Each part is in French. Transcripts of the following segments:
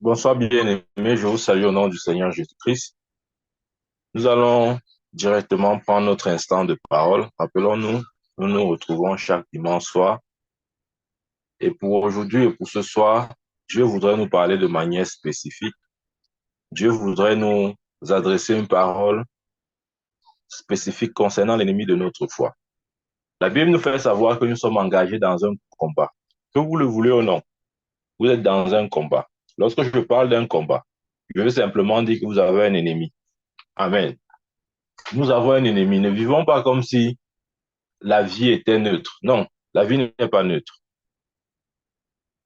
Bonsoir bien-aimés, je vous salue au nom du Seigneur Jésus-Christ. Nous allons directement prendre notre instant de parole. Rappelons-nous, nous nous retrouvons chaque dimanche soir. Et pour aujourd'hui et pour ce soir, Dieu voudrait nous parler de manière spécifique. Dieu voudrait nous adresser une parole spécifique concernant l'ennemi de notre foi. La Bible nous fait savoir que nous sommes engagés dans un combat. Que vous le voulez ou non, vous êtes dans un combat. Lorsque je parle d'un combat, je veux simplement dire que vous avez un ennemi. Amen. Nous avons un ennemi. Ne vivons pas comme si la vie était neutre. Non, la vie n'est pas neutre.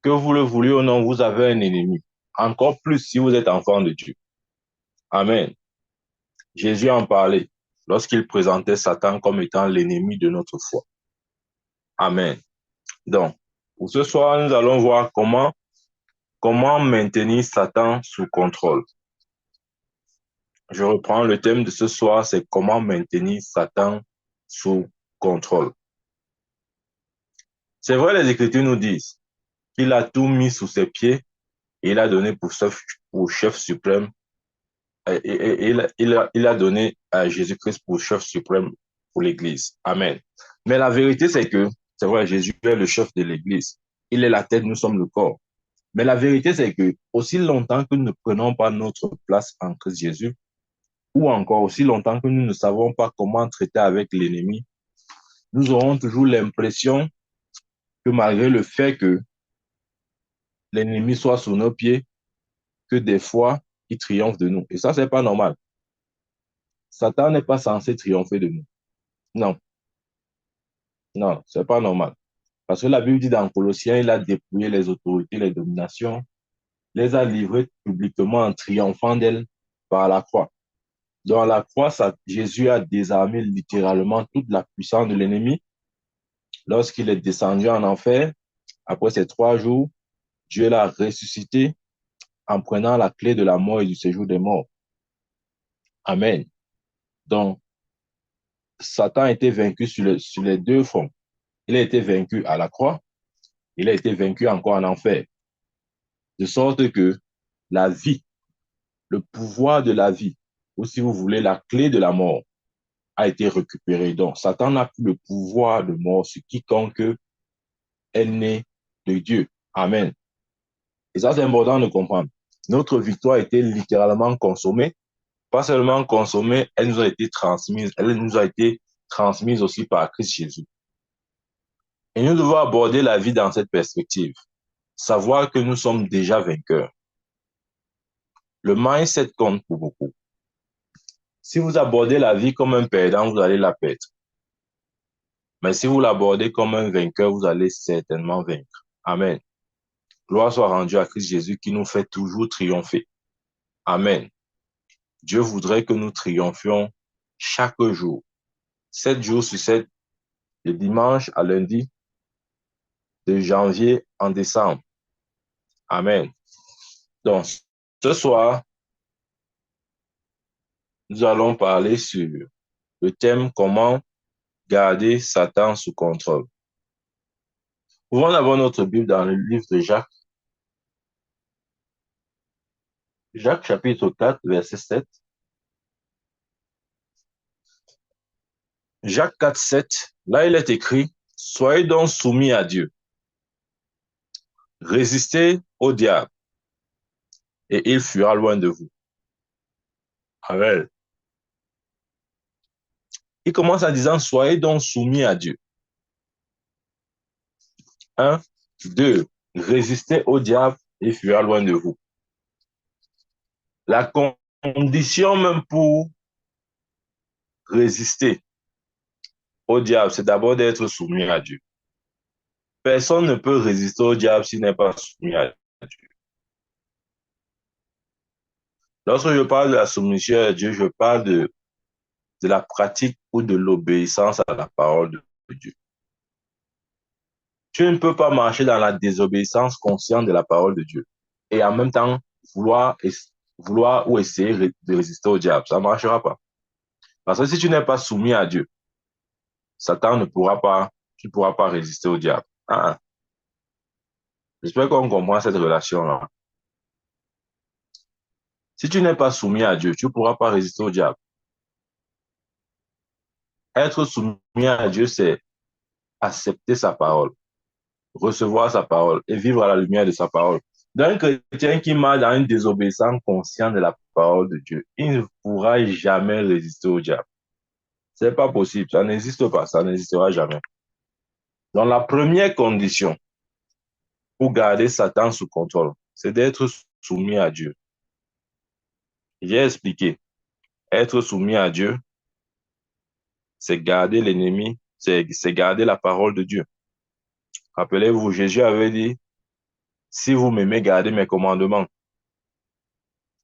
Que vous le vouliez ou non, vous avez un ennemi. Encore plus si vous êtes enfant de Dieu. Amen. Jésus en parlait lorsqu'il présentait Satan comme étant l'ennemi de notre foi. Amen. Donc, pour ce soir, nous allons voir comment maintenir Satan sous contrôle. Je reprends le thème de ce soir, c'est comment maintenir Satan sous contrôle. C'est vrai, les Écritures nous disent qu'il a tout mis sous ses pieds et il a donné pour chef suprême, il a donné à Jésus-Christ pour chef suprême pour l'Église. Amen. Mais la vérité, c'est que, c'est vrai, Jésus est le chef de l'Église. Il est la tête, nous sommes le corps. Mais la vérité, c'est que, aussi longtemps que nous ne prenons pas notre place en Christ Jésus, ou encore aussi longtemps que nous ne savons pas comment traiter avec l'ennemi, nous aurons toujours l'impression que malgré le fait que l'ennemi soit sous nos pieds, que des fois, il triomphe de nous. Et ça, c'est pas normal. Satan n'est pas censé triompher de nous. Non, non, c'est pas normal. Parce que la Bible dit dans Colossiens, il a dépouillé les autorités, les dominations, les a livrées publiquement en triomphant d'elles par la croix. Dans la croix, Jésus a désarmé littéralement toute la puissance de l'ennemi. Lorsqu'il est descendu en enfer, après ces 3 jours, Dieu l'a ressuscité en prenant la clé de la mort et du séjour des morts. Amen. Donc, Satan a été vaincu sur les deux fronts. Il a été vaincu à la croix, il a été vaincu encore en enfer. De sorte que la vie, le pouvoir de la vie, ou si vous voulez, la clé de la mort, a été récupérée. Donc, Satan n'a plus le pouvoir de mort sur quiconque est né de Dieu. Amen. Et ça, c'est important de comprendre. Notre victoire a été littéralement consommée. Pas seulement consommée, elle nous a été transmise. Elle nous a été transmise aussi par Christ Jésus. Et nous devons aborder la vie dans cette perspective. Savoir que nous sommes déjà vainqueurs. Le mindset compte pour beaucoup. Si vous abordez la vie comme un perdant, vous allez la perdre. Mais si vous l'abordez comme un vainqueur, vous allez certainement vaincre. Amen. Gloire soit rendue à Christ Jésus qui nous fait toujours triompher. Amen. Dieu voudrait que nous triomphions chaque jour. 7 jours sur 7, de dimanche à lundi, de janvier en décembre. Amen. Donc, ce soir, nous allons parler sur le thème comment garder Satan sous contrôle. Ouvrons d'abord notre Bible dans le livre de Jacques. Jacques chapitre 4, verset 7. Jacques 4, 7. Là, il est écrit, soyez donc soumis à Dieu. Résistez au diable et il fuira loin de vous. Amen. Il commence en disant, soyez donc soumis à Dieu. 1, 2. Résistez au diable et il fuira loin de vous. La condition même pour résister au diable, c'est d'abord d'être soumis à Dieu. Personne ne peut résister au diable s'il n'est pas soumis à Dieu. Lorsque je parle de la soumission à Dieu, je parle de la pratique ou de l'obéissance à la parole de Dieu. Tu ne peux pas marcher dans la désobéissance consciente de la parole de Dieu et en même temps vouloir, vouloir ou essayer de résister au diable. Ça ne marchera pas. Parce que si tu n'es pas soumis à Dieu, Satan ne pourra pas, tu ne pourras pas résister au diable. J'espère qu'on comprend cette relation-là. Si tu n'es pas soumis à Dieu, tu ne pourras pas résister au diable. Être soumis à Dieu, c'est accepter sa parole, recevoir sa parole et vivre à la lumière de sa parole. Donc, un chrétien qui marche dans une désobéissance consciente de la parole de Dieu, il ne pourra jamais résister au diable. C'est pas possible, ça n'existe pas, ça n'existera jamais. Donc, la première condition pour garder Satan sous contrôle, c'est d'être soumis à Dieu. J'ai expliqué, être soumis à Dieu, c'est garder l'ennemi, c'est garder la parole de Dieu. Rappelez-vous, Jésus avait dit, si vous m'aimez, gardez mes commandements.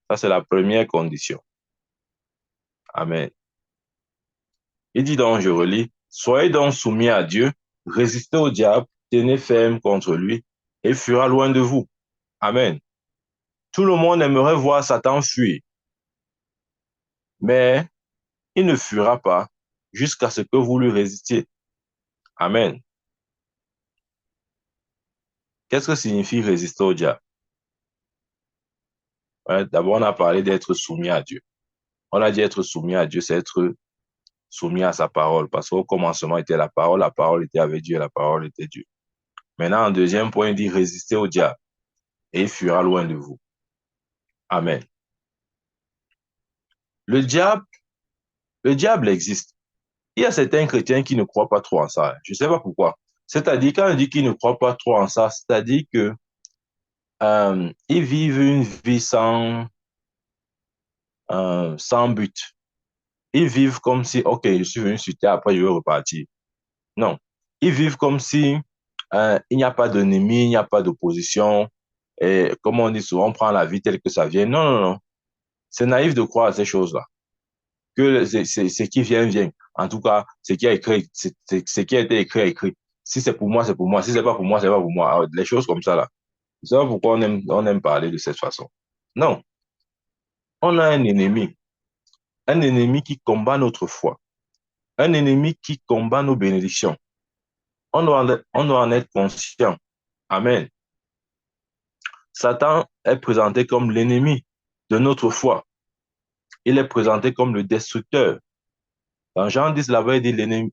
Ça, c'est la première condition. Amen. Il dit donc, je relis, soyez donc soumis à Dieu, résistez au diable, tenez ferme contre lui, et il fuira loin de vous. Amen. Tout le monde aimerait voir Satan fuir, mais il ne fuira pas jusqu'à ce que vous lui résistiez. Amen. Qu'est-ce que signifie résister au diable? Ouais, d'abord, on a parlé d'être soumis à Dieu. On a dit être soumis à Dieu, c'est être soumis à sa parole, parce qu'au commencement était la parole était avec Dieu, la parole était Dieu. Maintenant, en deuxième point, il dit résister au diable, et il fuira loin de vous. Amen. Le diable, le diable existe. Il y a certains chrétiens qui ne croient pas trop en ça. Je ne sais pas pourquoi. C'est-à-dire, quand on dit qu'ils ne croient pas trop en ça, c'est-à-dire que ils vivent une vie sans but. Ils vivent comme si, OK, je suis venu sur Terre, après je vais repartir. Non. Ils vivent comme si il n'y a pas d'ennemi, il n'y a pas d'opposition. Et comme on dit souvent, on prend la vie telle que ça vient. Non, non, non. C'est naïf de croire à ces choses-là. Que ce qui vient, vient. En tout cas, ce qui a écrit, ce qui a été écrit, a écrit. Si c'est pour moi, c'est pour moi. Si c'est pas pour moi, c'est pas pour moi. Alors, les choses comme ça, là. C'est pas pourquoi on aime parler de cette façon. Non. On a un ennemi qui combat notre foi, un ennemi qui combat nos bénédictions. On doit en être conscient. Amen. Satan est présenté comme l'ennemi de notre foi. Il est présenté comme le destructeur. Dans Jean 10, là-bas, il dit l'ennemi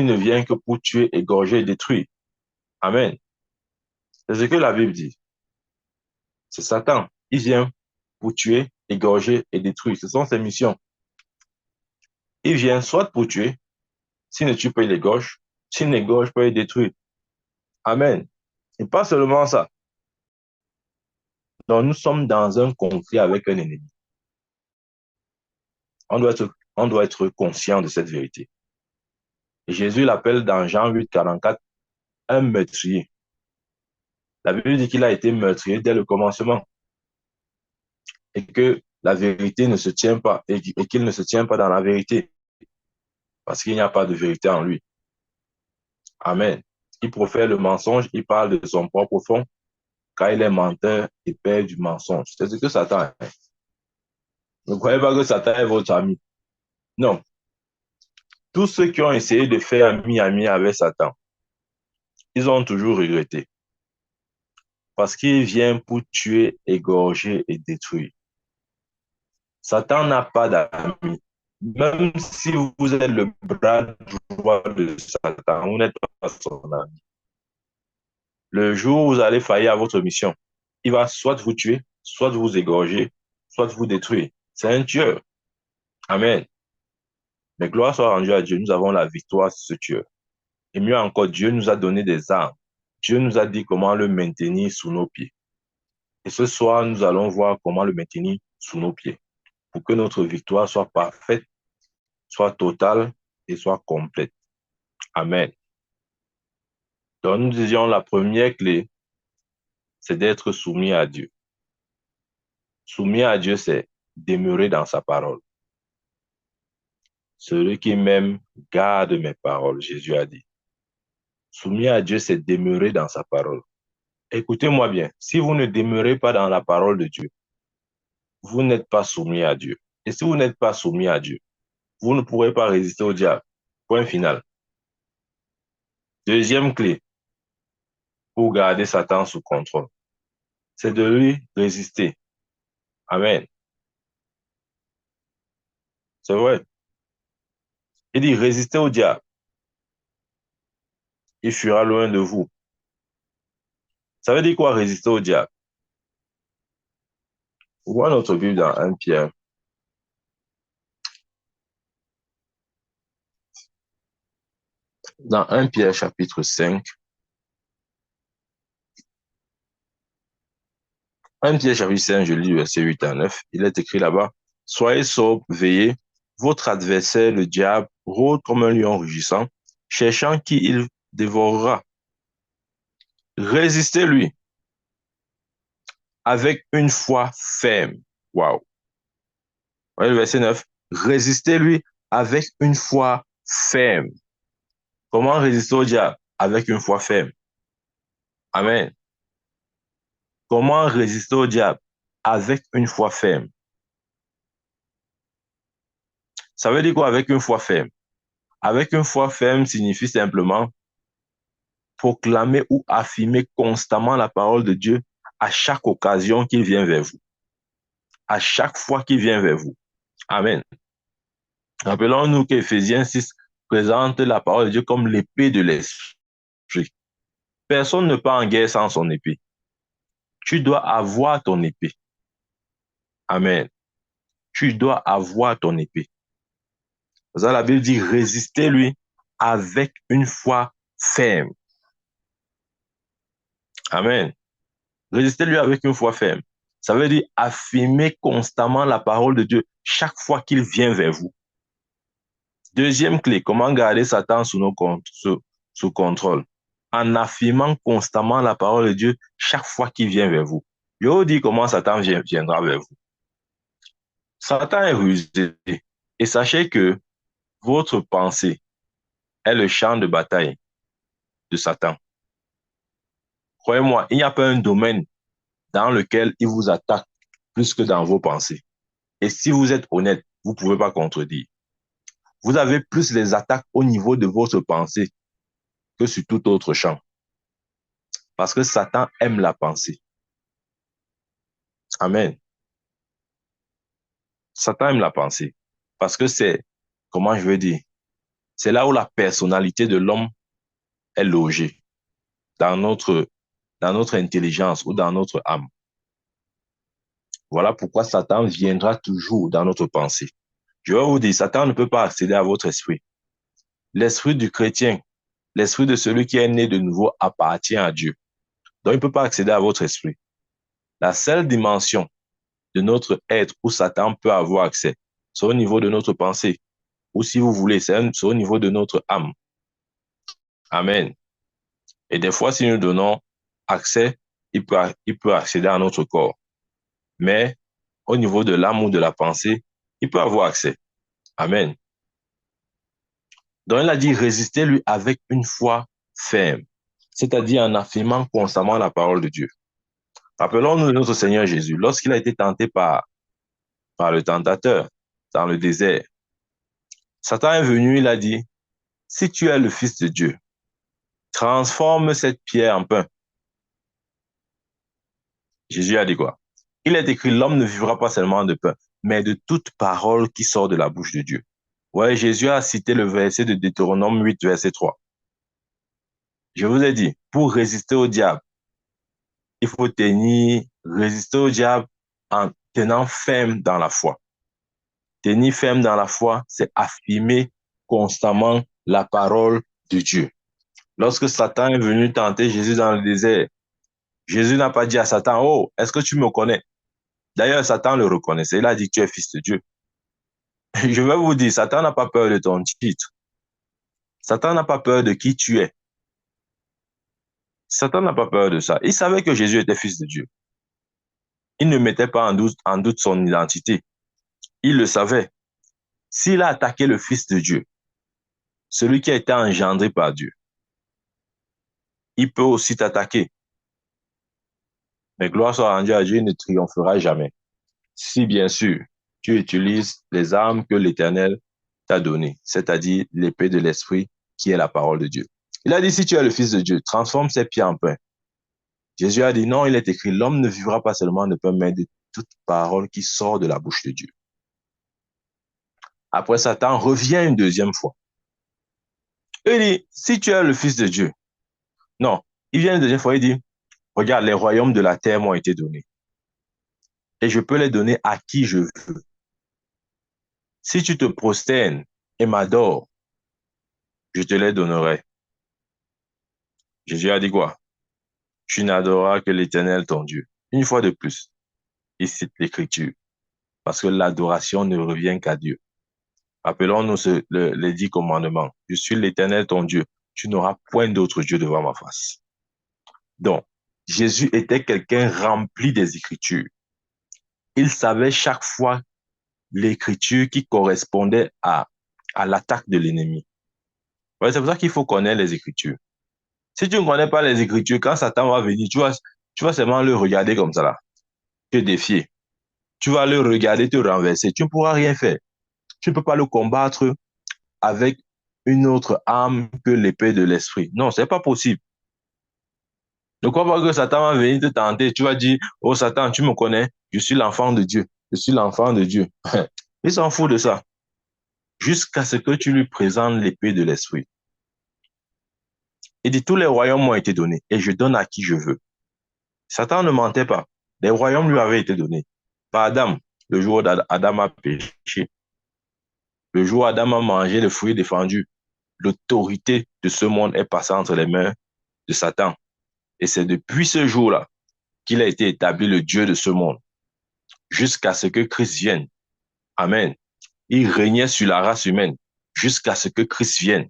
ne vient que pour tuer, égorger et détruire. Amen. C'est ce que la Bible dit. C'est Satan. Il vient pour tuer, égorger et détruire. Ce sont ses missions. Il vient soit pour tuer, s'il ne tue pas, il égorge. S'il n'égorge pas, il détruit. Amen. Et pas seulement ça. Donc, nous sommes dans un conflit avec un ennemi. On doit être conscient de cette vérité. Et Jésus l'appelle dans Jean 8, 44 un meurtrier. La Bible dit qu'il a été meurtrier dès le commencement et que la vérité ne se tient pas et qu'il ne se tient pas dans la vérité parce qu'il n'y a pas de vérité en lui. Amen. Il profère le mensonge, il parle de son propre fond car il est menteur et père du mensonge. C'est ce que Satan est. Ne croyez pas que Satan est votre ami. Non. Tous ceux qui ont essayé de faire ami avec Satan, ils ont toujours regretté parce qu'il vient pour tuer, égorger et détruire. Satan n'a pas d'amis. Même si vous êtes le bras droit de Satan, vous n'êtes pas son ami. Le jour où vous allez faillir à votre mission, il va soit vous tuer, soit vous égorger, soit vous détruire. C'est un tueur. Amen. Mais gloire soit rendue à Dieu, nous avons la victoire sur ce tueur. Et mieux encore, Dieu nous a donné des armes. Dieu nous a dit comment le maintenir sous nos pieds. Et ce soir, nous allons voir comment le maintenir sous nos pieds pour que notre victoire soit parfaite, soit totale et soit complète. Amen. Donc, nous disions, la première clé, c'est d'être soumis à Dieu. Soumis à Dieu, c'est demeurer dans sa parole. Celui qui m'aime garde mes paroles, Jésus a dit. Soumis à Dieu, c'est demeurer dans sa parole. Écoutez-moi bien, si vous ne demeurez pas dans la parole de Dieu, vous n'êtes pas soumis à Dieu. Et si vous n'êtes pas soumis à Dieu, vous ne pourrez pas résister au diable. Point final. Deuxième clé pour garder Satan sous contrôle, c'est de lui résister. Amen. C'est vrai. Il dit, résistez au diable, il fuira loin de vous. Ça veut dire quoi, résister au diable? Ouvrons notre Bible dans 1 Pierre. Dans 1 Pierre chapitre 5. 1 Pierre chapitre 5, je lis verset 8 à 9. Il est écrit là-bas, soyez sobres, veillez. Votre adversaire, le diable, rôde comme un lion rugissant, cherchant qui il dévorera. Résistez-lui avec une foi ferme. Waouh. Voyez le verset 9. Résistez-lui avec une foi ferme. Comment résister au diable? Avec une foi ferme. Amen. Comment résister au diable? Avec une foi ferme. Ça veut dire quoi avec une foi ferme? Avec une foi ferme signifie simplement proclamer ou affirmer constamment la parole de Dieu à chaque occasion qu'il vient vers vous. À chaque fois qu'il vient vers vous. Amen. Rappelons-nous qu'Éphésiens 6 présente la parole de Dieu comme l'épée de l'esprit. Personne ne part en guerre sans son épée. Tu dois avoir ton épée. Amen. Tu dois avoir ton épée. Ça, la Bible dit, résistez-lui avec une foi ferme. Amen. Résistez-lui avec une foi ferme. Ça veut dire affirmer constamment la parole de Dieu chaque fois qu'il vient vers vous. Deuxième clé, comment garder Satan sous contrôle? En affirmant constamment la parole de Dieu chaque fois qu'il vient vers vous. Je vous dis comment Satan viendra vers vous. Satan est rusé. Et sachez que votre pensée est le champ de bataille de Satan. Croyez-moi, il n'y a pas un domaine dans lequel il vous attaque plus que dans vos pensées. Et si vous êtes honnête, vous ne pouvez pas contredire. Vous avez plus les attaques au niveau de votre pensée que sur tout autre champ. Parce que Satan aime la pensée. Amen. Satan aime la pensée. Parce que c'est, comment je veux dire, c'est là où la personnalité de l'homme est logée. Dans notre intelligence ou dans notre âme. Voilà pourquoi Satan viendra toujours dans notre pensée. Je vais vous dire, Satan ne peut pas accéder à votre esprit. L'esprit du chrétien, l'esprit de celui qui est né de nouveau appartient à Dieu. Donc, il ne peut pas accéder à votre esprit. La seule dimension de notre être où Satan peut avoir accès, c'est au niveau de notre pensée. Ou si vous voulez, c'est au niveau de notre âme. Amen. Et des fois, si nous donnons accès, il peut accéder à notre corps. Mais au niveau de l'âme ou de la pensée, il peut avoir accès. Amen. Donc, il a dit, résistez-lui avec une foi ferme, c'est-à-dire en affirmant constamment la parole de Dieu. Rappelons-nous de notre Seigneur Jésus, lorsqu'il a été tenté par le tentateur dans le désert. Satan est venu, il a dit, si tu es le Fils de Dieu, transforme cette pierre en pain. Jésus a dit quoi? Il est écrit, l'homme ne vivra pas seulement de pain, mais de toute parole qui sort de la bouche de Dieu. Ouais, Jésus a cité le verset de Deutéronome 8, verset 3. Je vous ai dit, pour résister au diable, il faut résister au diable en tenant ferme dans la foi. Tenir ferme dans la foi, c'est affirmer constamment la parole de Dieu. Lorsque Satan est venu tenter Jésus dans le désert, Jésus n'a pas dit à Satan, oh, est-ce que tu me connais? D'ailleurs, Satan le reconnaissait. Il a dit, tu es fils de Dieu. Je vais vous dire, Satan n'a pas peur de ton titre. Satan n'a pas peur de qui tu es. Satan n'a pas peur de ça. Il savait que Jésus était fils de Dieu. Il ne mettait pas en doute son identité. Il le savait. S'il a attaqué le Fils de Dieu, celui qui a été engendré par Dieu, il peut aussi t'attaquer. Mais gloire soit rendue à Dieu, il ne triomphera jamais. Si bien sûr, tu utilises les armes que l'Éternel t'a données, c'est-à-dire l'épée de l'Esprit qui est la parole de Dieu. Il a dit, si tu es le Fils de Dieu, transforme ces pierres en pain. Jésus a dit, non, il est écrit, l'homme ne vivra pas seulement de pain, mais de toute parole qui sort de la bouche de Dieu. Après, Satan revient une deuxième fois. Il dit, si tu es le Fils de Dieu, non, il vient une deuxième fois, il dit, regarde, les royaumes de la terre m'ont été donnés. Et je peux les donner à qui je veux. Si tu te prosternes et m'adores, je te les donnerai. Jésus a dit quoi? Tu n'adoreras que l'Éternel ton Dieu. Une fois de plus, il cite l'Écriture, parce que l'adoration ne revient qu'à Dieu. Appelons-nous les 10 commandements. Je suis l'Éternel ton Dieu. Tu n'auras point d'autre Dieu devant ma face. Donc, Jésus était quelqu'un rempli des Écritures. Il savait chaque fois l'Écriture qui correspondait à l'attaque de l'ennemi. Ouais, c'est pour ça qu'il faut connaître les Écritures. Si tu ne connais pas les Écritures, quand Satan va venir, tu vas seulement le regarder comme ça là, te défier. Tu vas le regarder te renverser. Tu ne pourras rien faire. Tu ne peux pas le combattre avec une autre arme que l'épée de l'esprit. Non, c'est pas possible. Ne crois pas que Satan va venir te tenter. Tu vas dire, oh Satan, tu me connais, je suis l'enfant de Dieu. Je suis l'enfant de Dieu. Il s'en fout de ça. Jusqu'à ce que tu lui présentes l'épée de l'esprit. Il dit, tous les royaumes m'ont été donnés et je donne à qui je veux. Satan ne mentait pas. Les royaumes lui avaient été donnés par Adam, le jour où Adam a péché. Le jour où Adam a mangé le fruit défendu, l'autorité de ce monde est passée entre les mains de Satan. Et c'est depuis ce jour-là qu'il a été établi le Dieu de ce monde, jusqu'à ce que Christ vienne. Amen. Il régnait sur la race humaine jusqu'à ce que Christ vienne.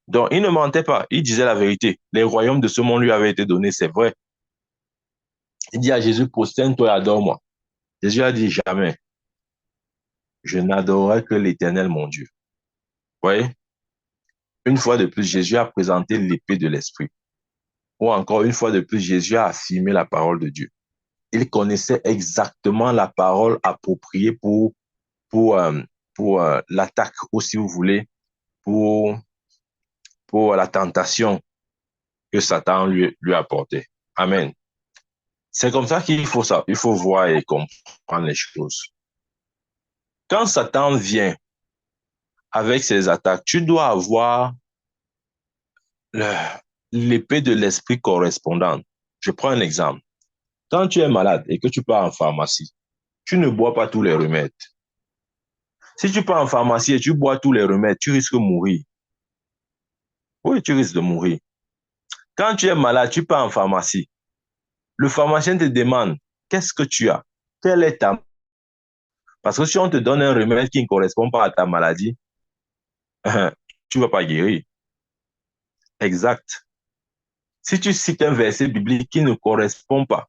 Donc, il ne mentait pas, il disait la vérité. Les royaumes de ce monde lui avaient été donnés, c'est vrai. Il dit à Jésus, prosterne-toi et adore-moi. Jésus a dit, jamais. Je n'adorerai que l'Éternel, mon Dieu. Vous voyez? Une fois de plus, Jésus a présenté l'épée de l'Esprit. Ou encore, une fois de plus, Jésus a affirmé la parole de Dieu. Il connaissait exactement la parole appropriée pour, euh, pour l'attaque, ou si vous voulez, pour, pour la tentation que Satan lui apportait. Amen. C'est comme ça qu'il faut ça. Il faut voir et comprendre les choses. Quand Satan vient avec ses attaques, tu dois avoir l'épée de l'esprit correspondante. Je prends un exemple. Quand tu es malade et que tu pars en pharmacie, tu ne bois pas tous les remèdes. Si tu pars en pharmacie et tu bois tous les remèdes, tu risques de mourir. Oui, tu risques de mourir. Quand tu es malade, tu pars en pharmacie. Le pharmacien te demande, qu'est-ce que tu as? Quelle est ta... Parce que si on te donne un remède qui ne correspond pas à ta maladie, tu ne vas pas guérir. Exact. Si tu cites un verset biblique qui ne correspond pas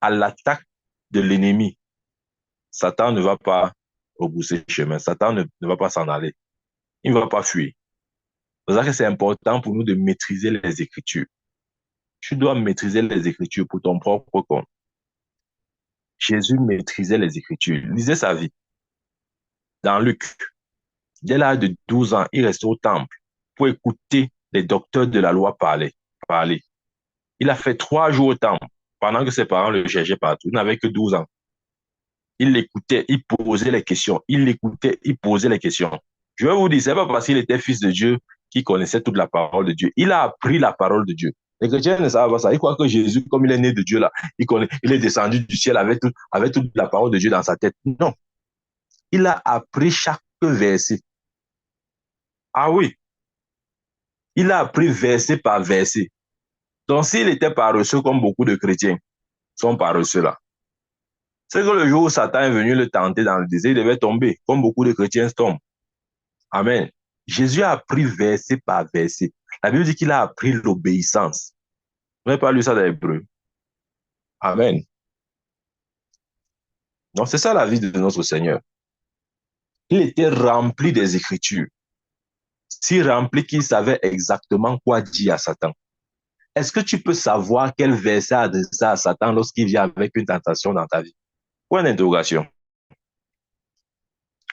à l'attaque de l'ennemi, Satan ne va pas repousser le chemin. Satan ne va pas s'en aller. Il ne va pas fuir. C'est pour ça que c'est important pour nous de maîtriser les Écritures. Tu dois maîtriser les Écritures pour ton propre compte. Jésus maîtrisait les Écritures. Lisez sa vie. Dans Luc, dès l'âge de 12 ans, il restait au temple pour écouter les docteurs de la loi parler. Il a fait 3 jours au temple pendant que ses parents le cherchaient partout. Il n'avait que 12 ans. Il l'écoutait, il posait les questions. Il l'écoutait, il posait les questions. Je vais vous dire, c'est pas parce qu'il était fils de Dieu qu'il connaissait toute la parole de Dieu. Il a appris la parole de Dieu. Les chrétiens ne savent pas ça. Ils croient que Jésus, comme il est né de Dieu là, il est descendu du ciel avec toute la parole de Dieu dans sa tête. Non. Il a appris chaque verset. Ah oui. Il a appris verset par verset. Donc, s'il était paresseux comme beaucoup de chrétiens sont paresseux là, c'est que le jour où Satan est venu le tenter dans le désert, il devait tomber, comme beaucoup de chrétiens tombent. Amen. Jésus a appris verset par verset. La Bible dit qu'il a appris l'obéissance. Vous n'avez pas lu ça dans l'Hébreu. Amen. Donc, c'est ça la vie de notre Seigneur. Il était rempli des Écritures. Si rempli qu'il savait exactement quoi dire à Satan. Est-ce que tu peux savoir quel verset adresser à Satan lorsqu'il vient avec une tentation dans ta vie? Point d'interrogation.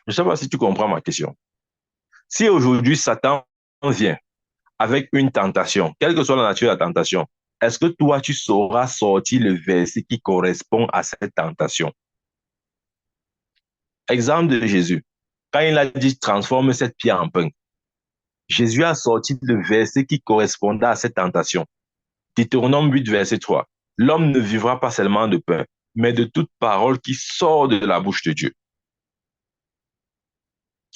Je ne sais pas si tu comprends ma question. Si aujourd'hui Satan vient avec une tentation, quelle que soit la nature de la tentation, est-ce que toi, tu sauras sortir le verset qui correspond à cette tentation? Exemple de Jésus. Quand il a dit transforme cette pierre en pain, Jésus a sorti le verset qui correspondait à cette tentation. Deutéronome 8, verset 3. L'homme ne vivra pas seulement de pain, mais de toute parole qui sort de la bouche de Dieu.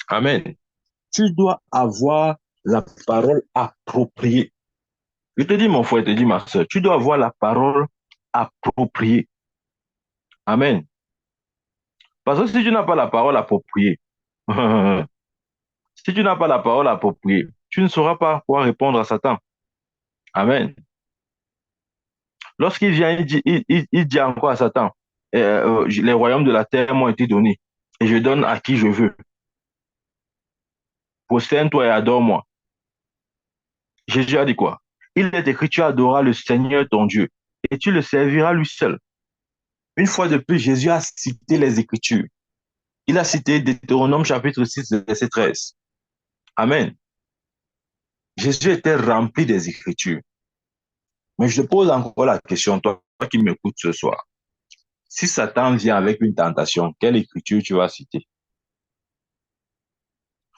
Amen. Tu dois avoir la parole appropriée. Je te dis, mon frère, je te dis, ma soeur, tu dois avoir la parole appropriée. Amen. Parce que si tu n'as pas la parole appropriée, si tu n'as pas la parole appropriée, tu ne sauras pas quoi répondre à Satan. Amen. Lorsqu'il vient, il dit encore à Satan, les royaumes de la terre m'ont été donnés et je donne à qui je veux. Prosterne-toi et adore-moi. Jésus a dit quoi? Il est écrit, tu adoreras le Seigneur ton Dieu et tu le serviras lui seul. Une fois de plus, Jésus a cité les Écritures. Il a cité Deutéronome chapitre 6, verset 13. Amen. Jésus était rempli des Écritures. Mais je te pose encore la question, toi qui m'écoutes ce soir. Si Satan vient avec une tentation, quelle Écriture tu vas citer?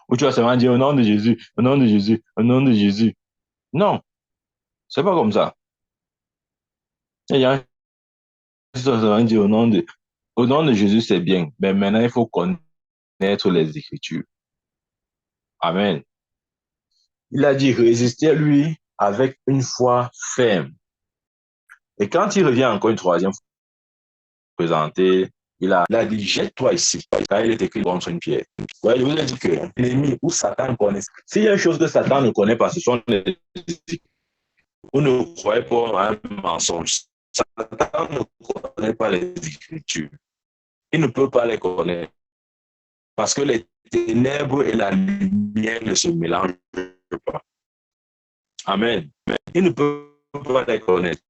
Ou tu vas seulement dire au nom de Jésus, au nom de Jésus, au nom de Jésus. Non, c'est pas comme ça. Il y a un qui va seulement dire au nom de Jésus, c'est bien. Mais maintenant, il faut connaître les Écritures. Amen. Il a dit résister à lui avec une foi ferme. Et quand il revient encore une troisième fois présenté, il a dit jette-toi ici. Quand il est écrit contre une pierre. Ouais, je vous ai dit que l'ennemi ou Satan connaît. S'il y a une chose que Satan ne connaît pas, ce sont les Écritures. Vous ne croyez pas à un mensonge. Satan ne connaît pas les Écritures. Il ne peut pas les connaître. Parce que les ténèbres et la lumière ne se mélangent pas. Amen. Il ne peut pas les connaître.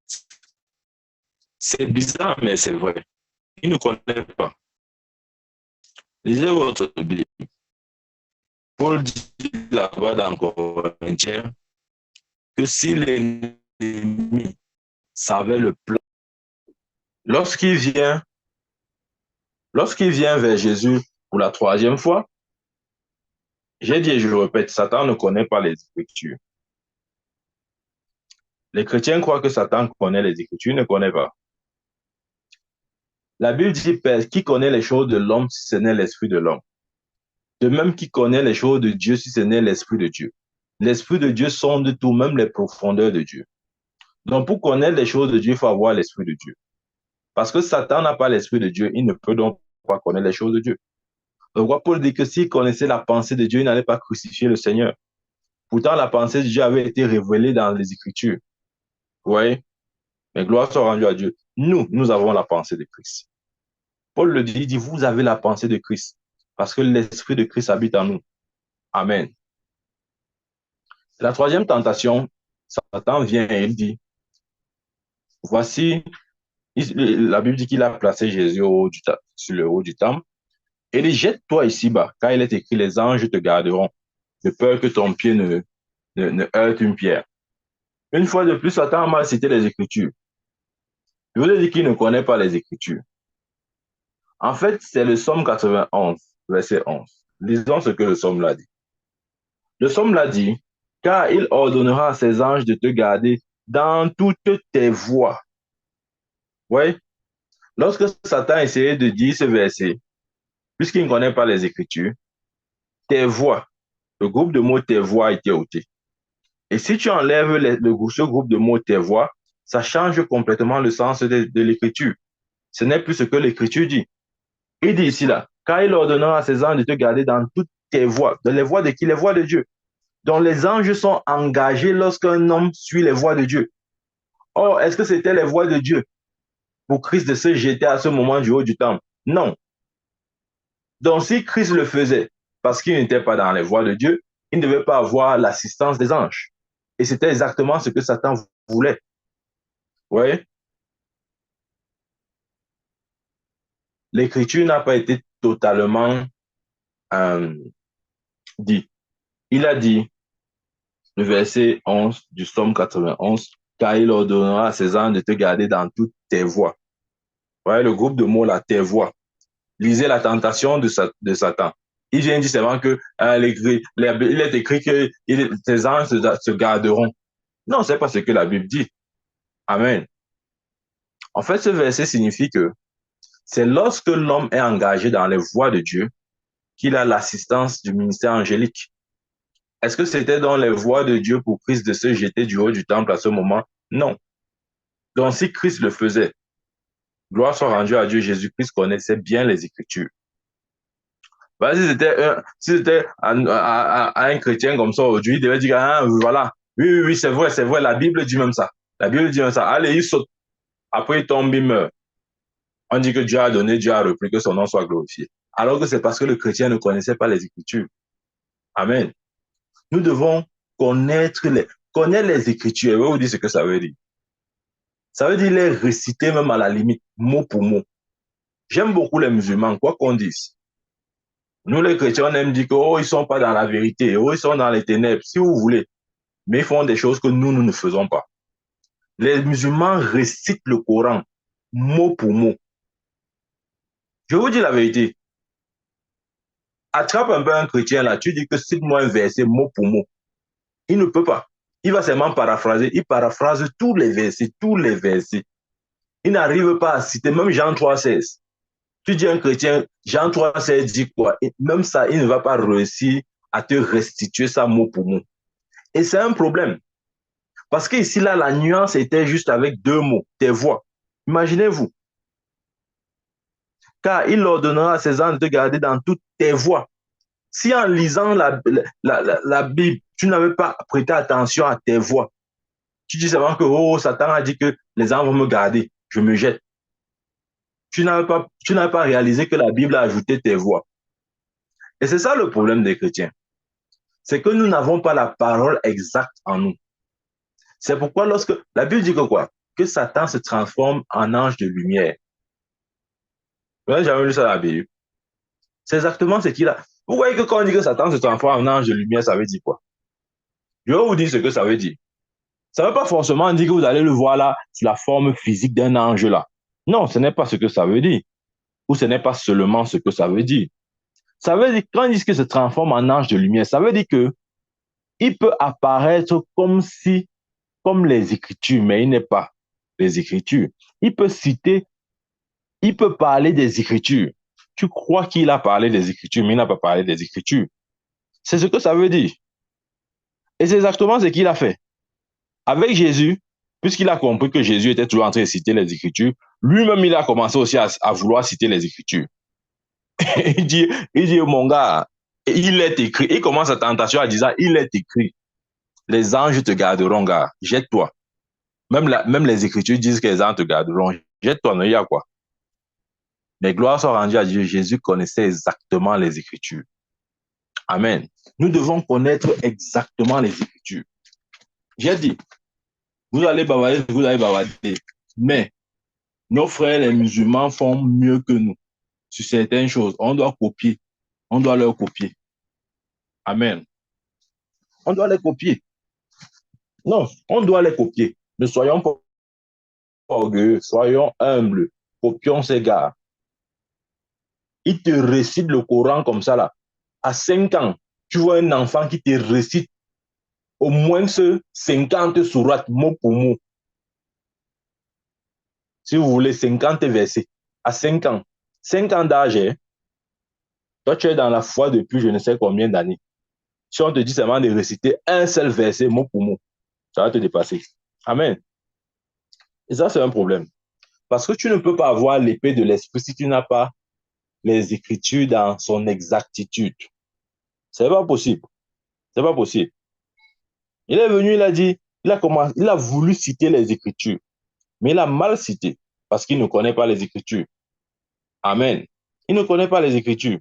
C'est bizarre, mais c'est vrai. Il ne connaît pas. Lisez votre Bible. Paul dit là-bas dans Corinthiens que si l'ennemi savait le plan, lorsqu'il vient, lorsqu'il vient vers Jésus pour la troisième fois, j'ai dit et je le répète, Satan ne connaît pas les Écritures. Les chrétiens croient que Satan connaît les Écritures, il ne connaît pas. La Bible dit, qui connaît les choses de l'homme si ce n'est l'esprit de l'homme? De même qui connaît les choses de Dieu si ce n'est l'esprit de Dieu. L'esprit de Dieu sonde tout, même les profondeurs de Dieu. Donc, pour connaître les choses de Dieu, il faut avoir l'esprit de Dieu. Parce que Satan n'a pas l'esprit de Dieu, il ne peut donc pas connaître les choses de Dieu. Le roi Paul dit que s'il connaissait la pensée de Dieu, il n'allait pas crucifier le Seigneur. Pourtant, la pensée de Dieu avait été révélée dans les Écritures. Vous voyez? Mais gloire soit rendue à Dieu. Nous avons la pensée de Christ. Paul le dit, il dit, vous avez la pensée de Christ. Parce que l'esprit de Christ habite en nous. Amen. La troisième tentation, Satan vient et il dit, voici, la Bible dit qu'il a placé Jésus sur le haut du temple. Et il dit, jette-toi ici-bas, car il est écrit, les anges te garderont, de peur que ton pied ne heurte une pierre. Une fois de plus, Satan a mal cité les Écritures. Je vous ai dit qu'il ne connaît pas les Écritures. En fait, c'est le Psaume 91, verset 11. Lisons ce que le Psaume l'a dit. Le Psaume l'a dit, car il ordonnera à ses anges de te garder dans toutes tes voies. Oui, lorsque Satan essayait de dire ce verset, puisqu'il ne connaît pas les Écritures, tes voix, le groupe de mots tes voix a été ôté. Et si tu enlèves ce groupe de mots tes voix, ça change complètement le sens de l'Écriture. Ce n'est plus ce que l'Écriture dit. Il dit ici là, car il ordonnera à ses anges de te garder dans toutes tes voies. Dans les voies de qui? Les voies de Dieu. Donc les anges sont engagés lorsqu'un homme suit les voies de Dieu. Or, est-ce que c'était les voies de Dieu pour Christ de se jeter à ce moment du haut du temple? Non. Donc si Christ le faisait parce qu'il n'était pas dans les voies de Dieu, il ne devait pas avoir l'assistance des anges. Et c'était exactement ce que Satan voulait. Vous voyez? L'écriture n'a pas été totalement dit. Il a dit, le verset 11 du Psaume 91, car il ordonnera à ses anges de te garder dans toutes tes voies. Vous voyez le groupe de mots là, tes voies. Lisez la tentation de Satan. Il vient dire seulement que il est écrit que tes anges se garderont. Non, c'est pas ce que la Bible dit. Amen. En fait, ce verset signifie que c'est lorsque l'homme est engagé dans les voies de Dieu qu'il a l'assistance du ministère angélique. Est-ce que c'était dans les voies de Dieu pour Christ de se jeter du haut du temple à ce moment? Non. Donc, si Christ le faisait, gloire soit rendue à Dieu, Jésus-Christ connaissait bien les Écritures. Bah, si c'était un chrétien comme ça aujourd'hui, il devait dire, ah, voilà, oui, c'est vrai, la Bible dit même ça. La Bible dit même ça. Allez, il saute. Après, il tombe, il meurt. On dit que Dieu a donné, Dieu a repris, que son nom soit glorifié. Alors que c'est parce que le chrétien ne connaissait pas les Écritures. Amen. Nous devons connaître les Écritures. Je vais vous dire ce que ça veut dire. Ça veut dire les réciter même à la limite, mot pour mot. J'aime beaucoup les musulmans, quoi qu'on dise. Nous, les chrétiens, on aime dire que, oh, ils sont pas dans la vérité, oh, ils sont dans les ténèbres, si vous voulez. Mais ils font des choses que nous ne faisons pas. Les musulmans récitent le Coran, mot pour mot. Je vous dis la vérité. Attrape un peu un chrétien là, tu dis que cite-moi un verset mot pour mot. Il ne peut pas. Il va seulement paraphraser. Il paraphrase tous les versets, tous les versets. Il n'arrive pas à citer même Jean 3,16. Tu dis à un chrétien, Jean 3,16 dit quoi? Et même ça, il ne va pas réussir à te restituer ça mot pour mot. Et c'est un problème. Parce qu'ici, là, la nuance était juste avec deux mots, tes voix. Imaginez-vous. Car il ordonnera à ses anges de garder dans toutes tes voies. Si en lisant la Bible, tu n'avais pas prêté attention à tes voix, tu dis seulement que oh, Satan a dit que les anges vont me garder, je me jette. Tu n'avais pas réalisé que la Bible a ajouté tes voix. Et c'est ça le problème des chrétiens. C'est que nous n'avons pas la parole exacte en nous. C'est pourquoi lorsque la Bible dit que quoi? Que Satan se transforme en ange de lumière. Vous n'avez jamais lu ça dans la Bible. C'est exactement ce qu'il a. Vous voyez que quand on dit que Satan se transforme en ange de lumière, ça veut dire quoi? Je vais vous dire ce que ça veut dire. Ça ne veut pas forcément dire que vous allez le voir là, sous la forme physique d'un ange là. Non, ce n'est pas ce que ça veut dire. Ou ce n'est pas seulement ce que ça veut dire. Ça veut dire, quand ils disent qu'il se transforme en ange de lumière, ça veut dire que il peut apparaître comme les Écritures, mais il n'est pas les Écritures. Il peut citer, il peut parler des Écritures. Tu crois qu'il a parlé des Écritures, mais il n'a pas parlé des Écritures. C'est ce que ça veut dire. Et c'est exactement ce qu'il a fait. Avec Jésus, puisqu'il a compris que Jésus était toujours en train de citer les Écritures, lui-même, il a commencé aussi à vouloir citer les Écritures. il dit, mon gars, il est écrit. Il commence sa tentation en disant, il est écrit. Les anges te garderont, gars. Jette-toi. Même les Écritures disent que les anges te garderont. Jette-toi, il y a quoi? Mais gloire soit rendue à Dieu. Jésus connaissait exactement les Écritures. Amen. Nous devons connaître exactement les Écritures. J'ai dit, vous allez bavarder, mais nos frères les musulmans font mieux que nous sur certaines choses. On doit copier. On doit leur copier. Amen. On doit les copier. Non, on doit les copier. Ne soyons pas orgueilleux, soyons humbles. Copions ces gars. Ils te récitent le Coran comme ça là. À 5 ans, tu vois un enfant qui te récite au moins 50 sourates mot pour mot. Si vous voulez 50 versets, à 5 ans. 5 ans d'âge, hein? Toi, tu es dans la foi depuis je ne sais combien d'années. Si on te dit seulement de réciter un seul verset mot pour mot, ça va te dépasser. Amen. Et ça, c'est un problème. Parce que tu ne peux pas avoir l'épée de l'esprit si tu n'as pas les Écritures dans son exactitude. C'est pas possible. C'est pas possible. Il est venu, il a dit, il a voulu citer les Écritures, mais il a mal cité parce qu'il ne connaît pas les Écritures. Amen. Il ne connaît pas les Écritures.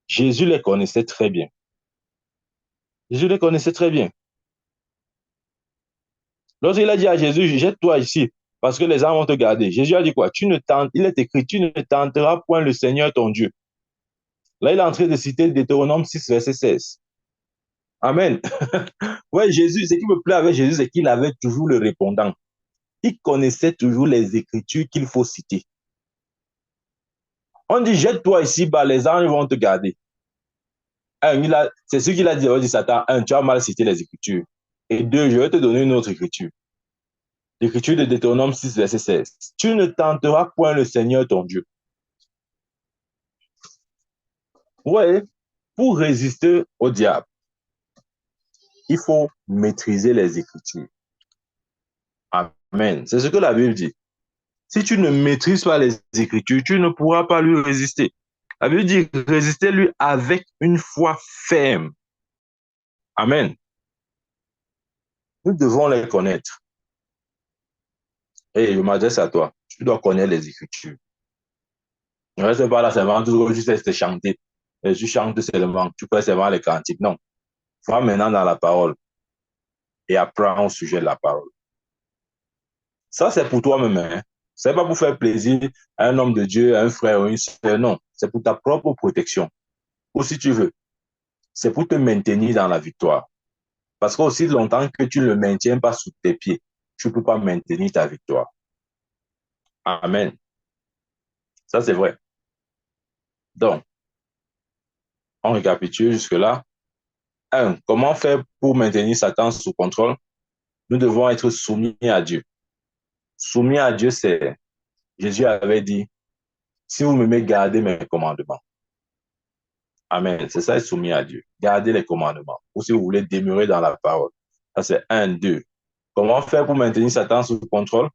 Jésus les connaissait très bien. Jésus les connaissait très bien. Lorsqu'il a dit à Jésus, jette-toi ici, parce que les âmes vont te garder. Jésus a dit quoi? Il est écrit, tu ne tenteras point le Seigneur ton Dieu. Là, il est en train de citer Deutéronome 6, verset 16. Amen. Ouais, Jésus, ce qui me plaît avec Jésus, c'est qu'il avait toujours le répondant. Il connaissait toujours les écritures qu'il faut citer. On dit, jette-toi ici, bah, les anges vont te garder. C'est ce qu'il a dit, il dit Satan, un, tu as mal cité les écritures. Et deux, je vais te donner une autre écriture. L'écriture de Deutéronome 6, verset 16. Tu ne tenteras point le Seigneur ton Dieu. Ouais, pour résister au diable, il faut maîtriser les écritures. Amen. C'est ce que la Bible dit. Si tu ne maîtrises pas les écritures, tu ne pourras pas lui résister. La Bible dit résister lui avec une foi ferme. Amen. Nous devons les connaître. Et je m'adresse à toi. Tu dois connaître les écritures. Ne reste pas là seulement, toujours juste chanter. Et tu chantes seulement, tu fais seulement les cantiques. Non. Va maintenant dans la parole et apprends au sujet de la parole. Ça, c'est pour toi-même. Hein. C'est pas pour faire plaisir à un homme de Dieu, à un frère ou une soeur. Non. C'est pour ta propre protection. Ou si tu veux, c'est pour te maintenir dans la victoire. Parce qu'aussi longtemps que tu ne le maintiens pas sous tes pieds, tu ne peux pas maintenir ta victoire. Amen. Ça, c'est vrai. Donc, on récapitule jusque-là. 1. Comment faire pour maintenir Satan sous contrôle? Nous devons être soumis à Dieu. Soumis à Dieu, c'est, Jésus avait dit, si vous m'aimez, gardez mes commandements. Amen. C'est ça, être soumis à Dieu. Gardez les commandements. Ou si vous voulez demeurer dans la parole. Ça, c'est 1, 2. Comment faire pour maintenir Satan sous contrôle?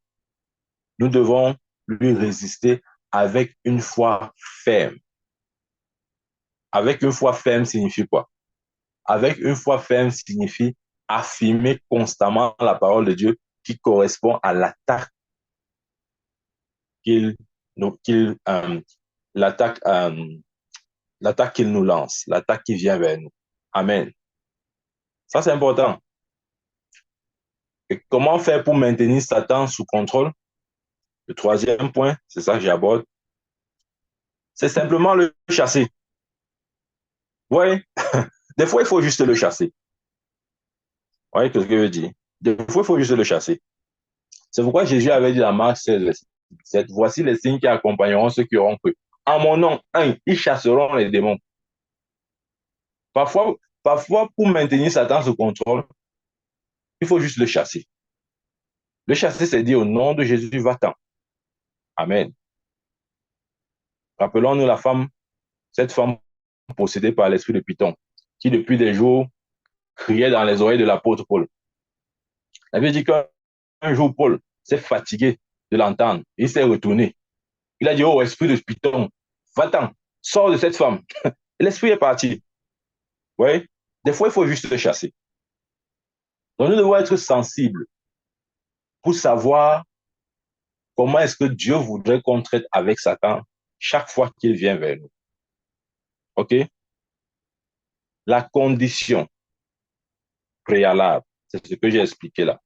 Nous devons lui résister avec une foi ferme. Avec une foi ferme signifie quoi? Avec une foi ferme signifie affirmer constamment la parole de Dieu qui correspond à l'attaque qu'il qu'il l'attaque l'attaque qu'il nous lance, l'attaque qui vient vers nous. Amen. Ça, c'est important. Et comment faire pour maintenir Satan sous contrôle? Le troisième point, c'est ça que j'aborde, c'est simplement le chasser. Oui, des fois, il faut juste le chasser. Oui, qu'est-ce que je veux dire? Des fois, il faut juste le chasser. C'est pourquoi Jésus avait dit dans Marc 16, 17, voici les signes qui accompagneront ceux qui auront cru. En mon nom, ils chasseront les démons. Parfois, pour maintenir Satan sous contrôle, il faut juste le chasser. Le chasser, c'est dire au nom de Jésus, va-t'en. Amen. Rappelons-nous cette femme possédée par l'esprit de Python, qui depuis des jours criait dans les oreilles de l'apôtre Paul. La Bible dit qu'un jour, Paul s'est fatigué de l'entendre. Il s'est retourné. Il a dit, oh, esprit de Python, va-t'en, sors de cette femme. Et l'esprit est parti. Oui. Des fois, il faut juste le chasser. Donc, nous devons être sensibles pour savoir comment est-ce que Dieu voudrait qu'on traite avec Satan chaque fois qu'il vient vers nous. OK? La condition préalable, c'est ce que j'ai expliqué là.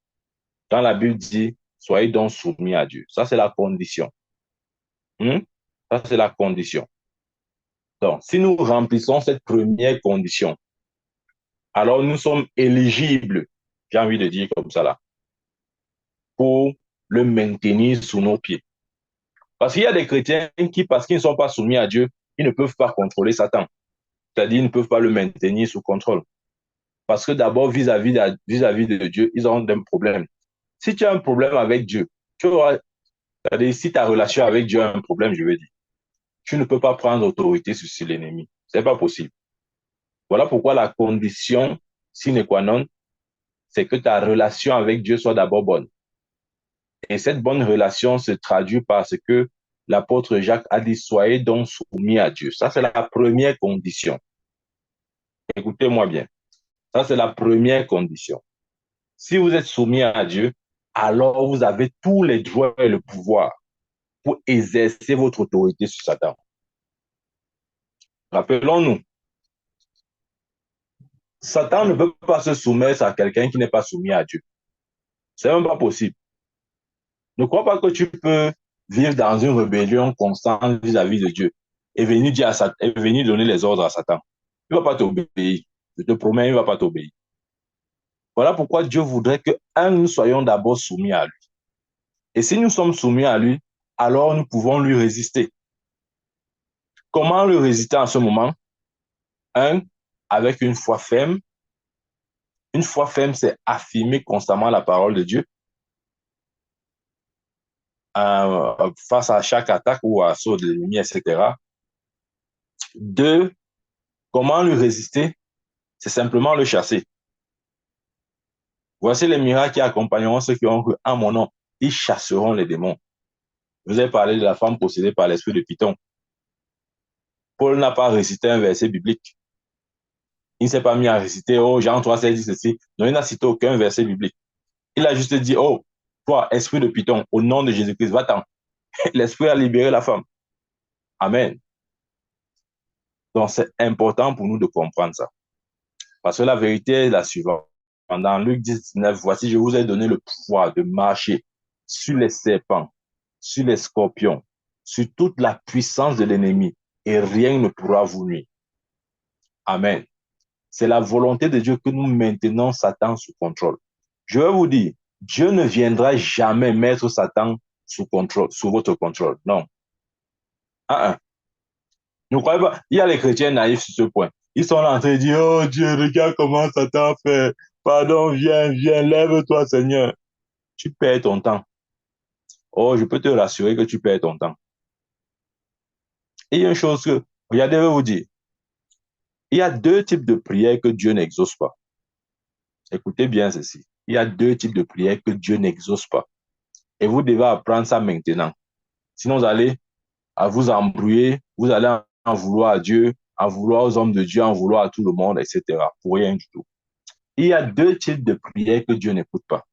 Quand la Bible dit, soyez donc soumis à Dieu. Ça, c'est la condition. Ça, c'est la condition. Donc, si nous remplissons cette première condition, alors nous sommes éligibles, j'ai envie de dire comme ça là, pour le maintenir sous nos pieds. Parce qu'il y a des chrétiens qui, parce qu'ils ne sont pas soumis à Dieu, ils ne peuvent pas contrôler Satan. C'est-à-dire, ils ne peuvent pas le maintenir sous contrôle. Parce que d'abord, vis-à-vis de Dieu, ils ont des problèmes. Si tu as un problème avec Dieu, c'est-à-dire, si ta relation avec Dieu a un problème, je veux dire, tu ne peux pas prendre autorité sur l'ennemi. C'est pas possible. Voilà pourquoi la condition sine qua non, c'est que ta relation avec Dieu soit d'abord bonne. Et cette bonne relation se traduit par ce que l'apôtre Jacques a dit, soyez donc soumis à Dieu. Ça, c'est la première condition. Écoutez-moi bien. Ça, c'est la première condition. Si vous êtes soumis à Dieu, alors vous avez tous les droits et le pouvoir pour exercer votre autorité sur Satan. Rappelons-nous, Satan ne peut pas se soumettre à quelqu'un qui n'est pas soumis à Dieu. C'est même pas possible. Ne crois pas que tu peux vivre dans une rébellion constante vis-à-vis de Dieu et venir dire à Satan, et venir donner les ordres à Satan. Il ne va pas t'obéir. Je te promets, il ne va pas t'obéir. Voilà pourquoi Dieu voudrait que, nous soyons d'abord soumis à lui. Et si nous sommes soumis à lui, alors nous pouvons lui résister. Comment lui résister en ce moment? Avec une foi ferme. Une foi ferme, c'est affirmer constamment la parole de Dieu face à chaque attaque ou assaut de l'ennemi, etc. Deux, comment lui résister? C'est simplement le chasser. Voici les miracles qui accompagneront ceux qui ont cru en mon nom. Ils chasseront les démons. Je vous ai parlé de la femme possédée par l'esprit de Python. Paul n'a pas récité un verset biblique. Il ne s'est pas mis à réciter, oh, Jean 3, 16 dit ceci. Non, il n'a cité aucun verset biblique. Il a juste dit, oh, toi, esprit de Python, au nom de Jésus-Christ, va-t'en. L'esprit a libéré la femme. Amen. Donc, c'est important pour nous de comprendre ça. Parce que la vérité est la suivante. Dans Luc 19, voici, je vous ai donné le pouvoir de marcher sur les serpents, sur les scorpions, sur toute la puissance de l'ennemi, et rien ne pourra vous nuire. Amen. C'est la volonté de Dieu que nous maintenons Satan sous contrôle. Je vais vous dire, Dieu ne viendra jamais mettre Satan sous contrôle, sous votre contrôle. Non. Ne croyez pas. Il y a les chrétiens naïfs sur ce point. Ils sont là en train de dire, oh Dieu, regarde comment Satan fait. Pardon, viens, viens, lève-toi, Seigneur. Tu perds ton temps. Oh, je peux te rassurer que tu perds ton temps. Et il y a une chose que, regardez, je vais vous dire. Il y a deux types de prières que Dieu n'exauce pas. Écoutez bien ceci. Il y a deux types de prières que Dieu n'exauce pas. Et vous devez apprendre ça maintenant. Sinon, vous allez à vous embrouiller, vous allez en vouloir à Dieu, en vouloir aux hommes de Dieu, en vouloir à tout le monde, etc. Pour rien du tout. Il y a deux types de prières que Dieu n'écoute pas.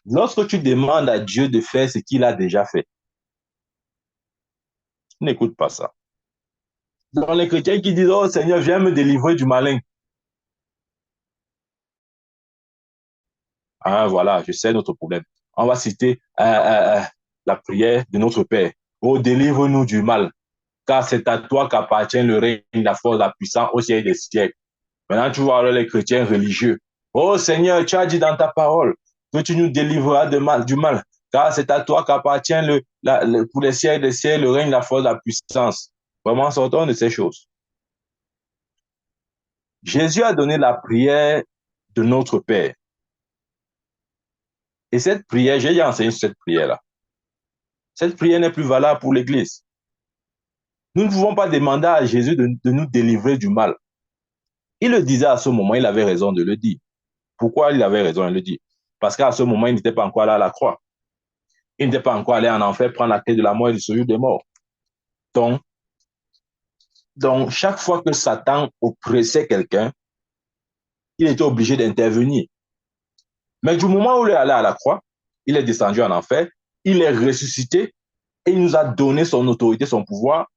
Lorsque tu demandes à Dieu de faire ce qu'il a déjà fait, n'écoute pas ça. Dans les chrétiens qui disent, oh Seigneur, viens me délivrer du malin. Ah, voilà, je sais notre problème. On va citer la prière de notre Père. Oh, délivre-nous du mal, car c'est à toi qu'appartient le règne, la force, la puissance au siècle des siècles. Maintenant, tu vois les chrétiens religieux. Oh Seigneur, tu as dit dans ta parole que tu nous délivreras du mal, car c'est à toi qu'appartient pour les siècles des siècles le règne, la force, la puissance. Vraiment, sortons de ces choses. Jésus a donné la prière de notre Père. Et cette prière, j'ai déjà enseigné cette prière-là. Cette prière n'est plus valable pour l'Église. Nous ne pouvons pas demander à Jésus de nous délivrer du mal. Il le disait à ce moment, il avait raison de le dire. Pourquoi il avait raison de le dire? Parce qu'à ce moment, il n'était pas encore allé à la croix. Il n'était pas encore allé en enfer prendre la clé de la mort et du séjour des morts. Donc, chaque fois que Satan oppressait quelqu'un, il était obligé d'intervenir. Mais du moment où il est allé à la croix, il est descendu en enfer, il est ressuscité et il nous a donné son autorité, son pouvoir.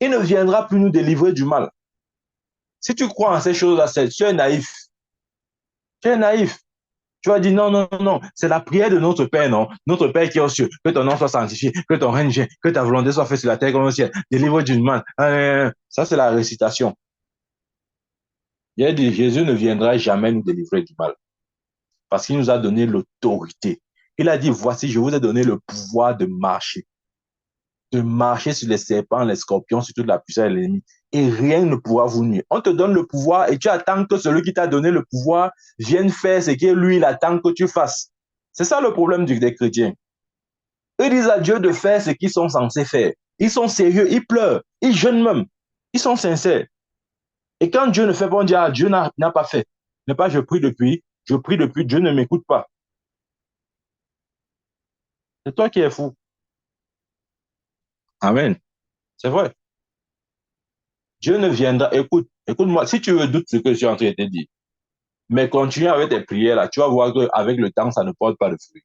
Il ne viendra plus nous délivrer du mal. Si tu crois en ces choses-là, tu es naïf. Tu es naïf. Tu vas dire non, non, non, c'est la prière de notre Père, non? Notre Père qui est aux cieux, que ton nom soit sanctifié, que ton règne vienne, que ta volonté soit faite sur la terre comme au ciel. Délivre du mal. Ça, c'est la récitation. Il a dit, Jésus ne viendra jamais nous délivrer du mal. Parce qu'il nous a donné l'autorité. Il a dit, voici, je vous ai donné le pouvoir de marcher. De marcher sur les serpents, les scorpions, sur toute la puissance de l'ennemi. Et rien ne pourra vous nuire. On te donne le pouvoir et tu attends que celui qui t'a donné le pouvoir vienne faire ce que lui, il attend que tu fasses. C'est ça le problème des chrétiens. Ils disent à Dieu de faire ce qu'ils sont censés faire. Ils sont sérieux, ils pleurent, ils jeûnent même. Ils sont sincères. Et quand Dieu ne fait pas, on dit, ah, Dieu n'a pas fait. Ne pas, je prie depuis, Dieu ne m'écoute pas. C'est toi qui es fou. Amen. C'est vrai. Dieu ne viendra, écoute-moi, si tu veux doute ce que je suis en train de te dire, mais continue avec tes prières là, tu vas voir qu'avec le temps, ça ne porte pas de fruit.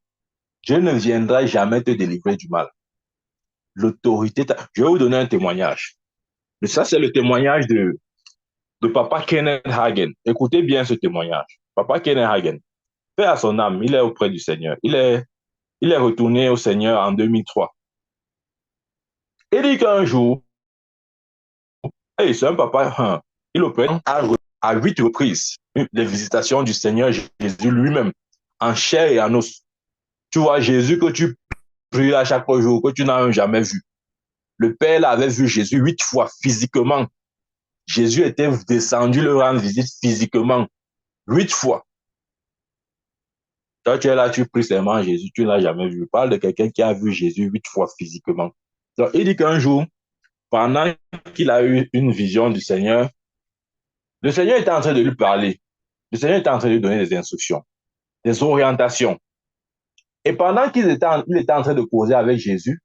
Dieu ne viendra jamais te délivrer du mal. L'autorité, je vais vous donner un témoignage. Ça, c'est le témoignage de Papa Kenneth Hagin. Écoutez bien ce témoignage. Papa Kenneth Hagin, paix à son âme, il est auprès du Seigneur. Il est retourné au Seigneur en 2003. Il dit qu'un jour, hey, c'est un papa, il opère à 8 reprises les visitations du Seigneur Jésus lui-même, en chair et en os. Tu vois, Jésus que tu pries à chaque jour, que tu n'as jamais vu. Le Père avait vu Jésus 8 fois physiquement. Jésus était descendu le rendre visite physiquement 8 fois. Toi, tu es là, tu pries seulement Jésus, tu ne l'as jamais vu. Parle de quelqu'un qui a vu Jésus 8 fois physiquement. Donc, il dit qu'un jour, pendant qu'il a eu une vision du Seigneur, le Seigneur était en train de lui parler. Le Seigneur était en train de lui donner des instructions, des orientations. Et pendant il était en train de causer avec Jésus,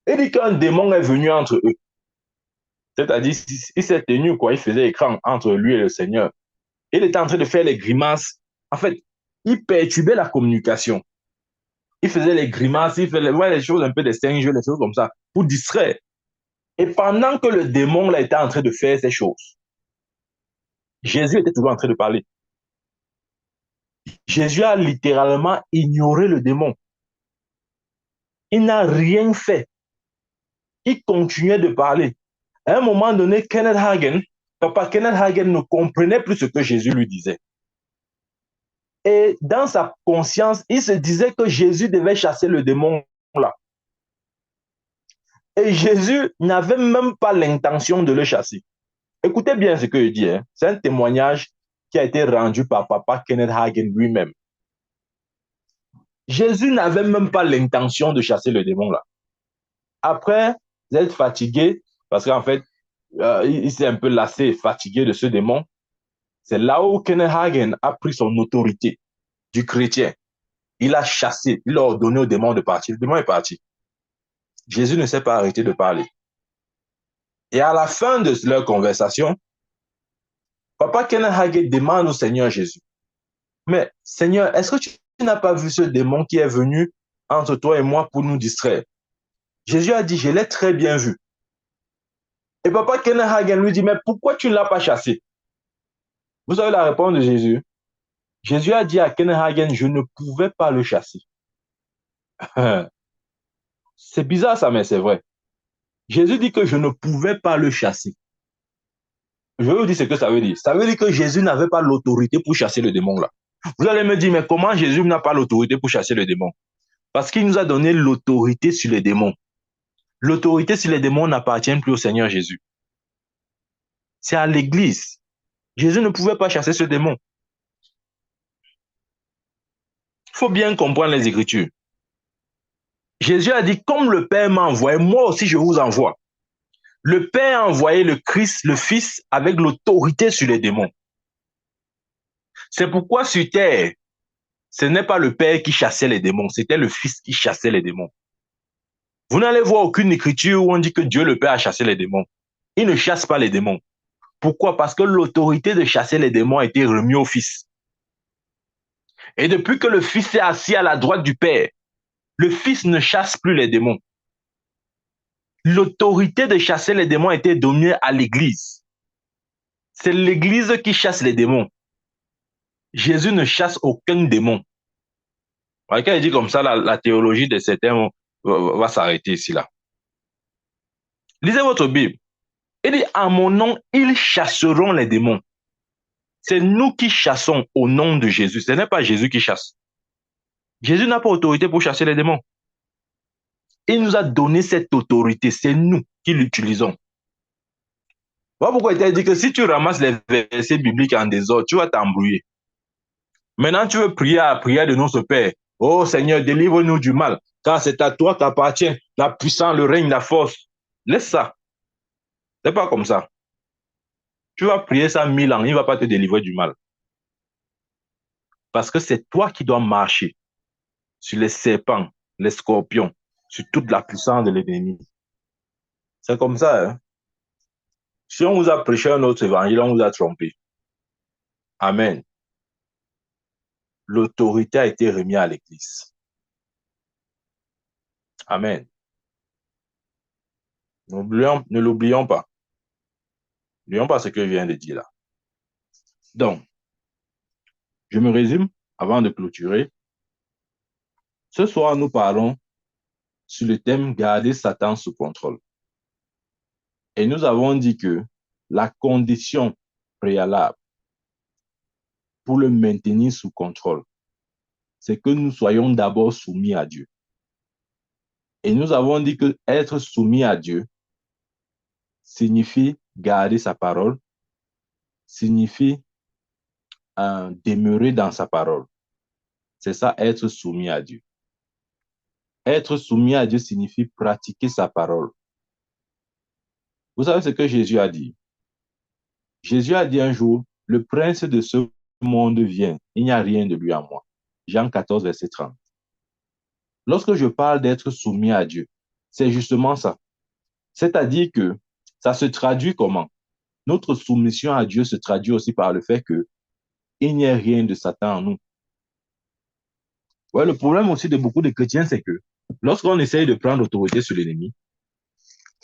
il dit qu'un démon est venu entre eux. C'est-à-dire, il s'est tenu, quoi, il faisait écran entre lui et le Seigneur. Il était en train de faire les grimaces. En fait, il perturbait la communication. Il faisait les grimaces, il faisait les choses un peu des singes, les choses comme ça, pour distraire. Et pendant que le démon là, était en train de faire ces choses, Jésus était toujours en train de parler. Jésus a littéralement ignoré le démon. Il n'a rien fait. Il continuait de parler. À un moment donné, Papa Kenneth Hagin ne comprenait plus ce que Jésus lui disait. Et dans sa conscience, il se disait que Jésus devait chasser le démon là. Et Jésus n'avait même pas l'intention de le chasser. Écoutez bien ce que je dis. Hein. C'est un témoignage qui a été rendu par Papa Kenneth Hagin lui-même. Jésus n'avait même pas l'intention de chasser le démon là. Après être fatigué, parce qu'en fait, il s'est un peu lassé, fatigué de ce démon, c'est là où Kenneth Hagin a pris son autorité du chrétien. Il a chassé, il a ordonné au démon de partir. Le démon est parti. Jésus ne s'est pas arrêté de parler. Et à la fin de leur conversation, Papa Kenneth Hagin demande au Seigneur Jésus, mais Seigneur, est-ce que tu n'as pas vu ce démon qui est venu entre toi et moi pour nous distraire? Jésus a dit, je l'ai très bien vu. Et Papa Kenneth Hagin lui dit, mais pourquoi tu ne l'as pas chassé? Vous savez la réponse de Jésus? Jésus a dit à Kenneth Hagin, je ne pouvais pas le chasser. C'est bizarre ça, mais c'est vrai. Jésus dit que je ne pouvais pas le chasser. Je vais vous dire ce que ça veut dire. Ça veut dire que Jésus n'avait pas l'autorité pour chasser le démon là. Vous allez me dire, mais comment Jésus n'a pas l'autorité pour chasser le démon? Parce qu'il nous a donné l'autorité sur les démons. L'autorité sur les démons n'appartient plus au Seigneur Jésus. C'est à l'Église. Jésus ne pouvait pas chasser ce démon. Il faut bien comprendre les Écritures. Jésus a dit, comme le Père m'a envoyé, moi aussi je vous envoie. Le Père a envoyé le Christ, le Fils, avec l'autorité sur les démons. C'est pourquoi sur terre, ce n'est pas le Père qui chassait les démons, c'était le Fils qui chassait les démons. Vous n'allez voir aucune écriture où on dit que Dieu le Père a chassé les démons. Il ne chasse pas les démons. Pourquoi? Parce que l'autorité de chasser les démons a été remise au Fils. Et depuis que le Fils est assis à la droite du Père, le Fils ne chasse plus les démons. L'autorité de chasser les démons a été donnée à l'Église. C'est l'Église qui chasse les démons. Jésus ne chasse aucun démon. Quand il dit comme ça, la théologie de certains va s'arrêter ici là. Lisez votre Bible. Il dit, en mon nom, ils chasseront les démons. C'est nous qui chassons au nom de Jésus. Ce n'est pas Jésus qui chasse. Jésus n'a pas autorité pour chasser les démons. Il nous a donné cette autorité. C'est nous qui l'utilisons. Voilà pourquoi il t'a dit que si tu ramasses les versets bibliques en désordre, tu vas t'embrouiller. Maintenant, tu veux prier à la prière de notre Père. Oh Seigneur, délivre-nous du mal, car c'est à toi qu'appartient la puissance, le règne, la force. Laisse ça. C'est pas comme ça. Tu vas prier ça 1000 ans, il ne va pas te délivrer du mal. Parce que c'est toi qui dois marcher sur les serpents, les scorpions, sur toute la puissance de l'ennemi. C'est comme ça. Hein? Si on vous a prêché un autre évangile, on vous a trompé. Amen. L'autorité a été remise à l'Église. Amen. Ne l'oublions pas. N'oublions pas ce que je viens de dire là. Donc, je me résume avant de clôturer. Ce soir, nous parlons sur le thème garder Satan sous contrôle. Et nous avons dit que la condition préalable pour le maintenir sous contrôle, c'est que nous soyons d'abord soumis à Dieu. Et nous avons dit que être soumis à Dieu signifie garder sa parole, signifie demeurer dans sa parole. C'est ça, être soumis à Dieu. Être soumis à Dieu signifie pratiquer sa parole. Vous savez ce que Jésus a dit? Jésus a dit un jour, le prince de ce monde vient, il n'y a rien de lui en moi. Jean 14, verset 30. Lorsque je parle d'être soumis à Dieu, c'est justement ça. C'est-à-dire que ça se traduit comment? Notre soumission à Dieu se traduit aussi par le fait que il n'y a rien de Satan en nous. Ouais, le problème aussi de beaucoup de chrétiens, c'est que lorsqu'on essaye de prendre autorité sur l'ennemi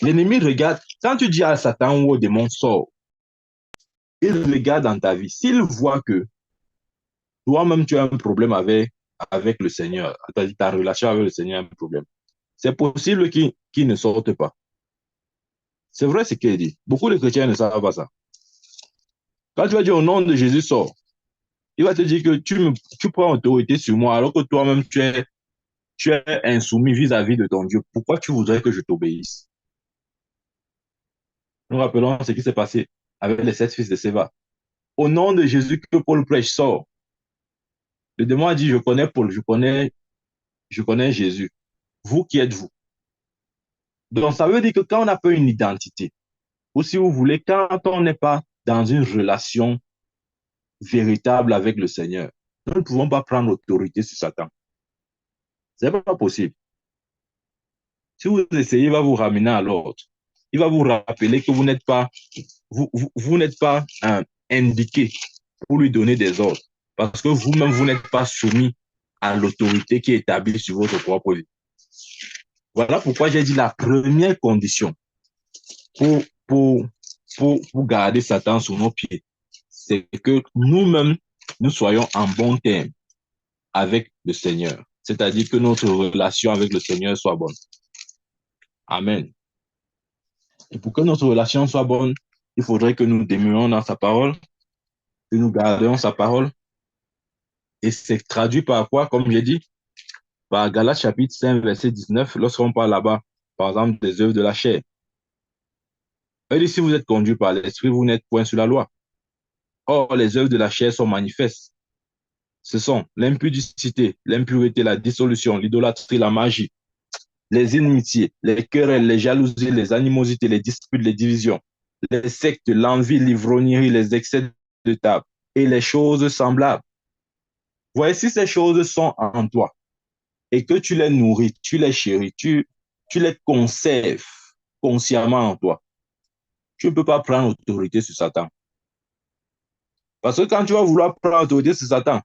regarde, quand tu dis à Satan ou au démon sort, il regarde dans ta vie. S'il voit que toi-même tu as un problème avec le Seigneur, c'est-à-dire ta relation avec le Seigneur a un problème, c'est possible qu'il ne sorte pas. C'est vrai ce qu'il dit. Beaucoup de chrétiens ne savent pas ça. Quand tu vas dire au nom de Jésus sort, il va te dire que tu prends autorité sur moi alors que toi-même tu es insoumis vis-à-vis de ton Dieu. Pourquoi tu voudrais que je t'obéisse? Nous rappelons ce qui s'est passé avec les 7 fils de Séva. Au nom de Jésus que Paul prêche sort. Le démon a dit, je connais Paul, je connais Jésus. Vous qui êtes-vous? Donc ça veut dire que quand on n'a pas une identité, ou si vous voulez, quand on n'est pas dans une relation véritable avec le Seigneur, nous ne pouvons pas prendre autorité sur Satan. C'est pas possible. Si vous essayez, il va vous ramener à l'ordre. Il va vous rappeler que vous n'êtes pas indiqué pour lui donner des ordres. Parce que vous-même, vous n'êtes pas soumis à l'autorité qui est établie sur votre propre vie. Voilà pourquoi j'ai dit la première condition pour, pour, pour garder Satan sous nos pieds, c'est que nous-mêmes, nous soyons en bon terme avec le Seigneur. C'est-à-dire que notre relation avec le Seigneur soit bonne. Amen. Et pour que notre relation soit bonne, il faudrait que nous demeurions dans sa parole, que nous gardions sa parole. Et c'est traduit par quoi, comme j'ai dit, par Galates chapitre 5, verset 19, lorsqu'on parle là-bas, par exemple, des œuvres de la chair. Il dit, si vous êtes conduit par l'esprit, vous n'êtes point sous la loi. Or, les œuvres de la chair sont manifestes. Ce sont l'impudicité, l'impureté, la dissolution, l'idolâtrie, la magie, les inimitiés, les querelles, les jalousies, les animosités, les disputes, les divisions, les sectes, l'envie, l'ivrognerie, les excès de table et les choses semblables. Voyez, si ces choses sont en toi et que tu les nourris, tu les chéris, tu les conserves consciemment en toi, tu ne peux pas prendre autorité sur Satan. Parce que quand tu vas vouloir prendre autorité sur Satan,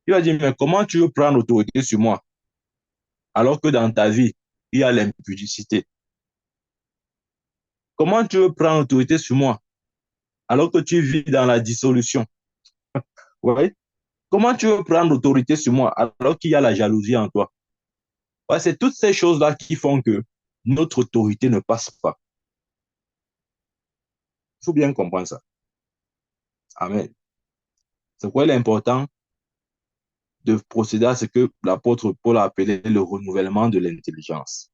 il va dire, mais comment tu veux prendre autorité sur moi alors que dans ta vie, il y a l'impudicité? Comment tu veux prendre autorité sur moi alors que tu vis dans la dissolution? Ouais. Comment tu veux prendre autorité sur moi alors qu'il y a la jalousie en toi? Ouais, c'est toutes ces choses-là qui font que notre autorité ne passe pas. Il faut bien comprendre ça. Amen. C'est pourquoi il est important de procéder à ce que l'apôtre Paul a appelé le renouvellement de l'intelligence.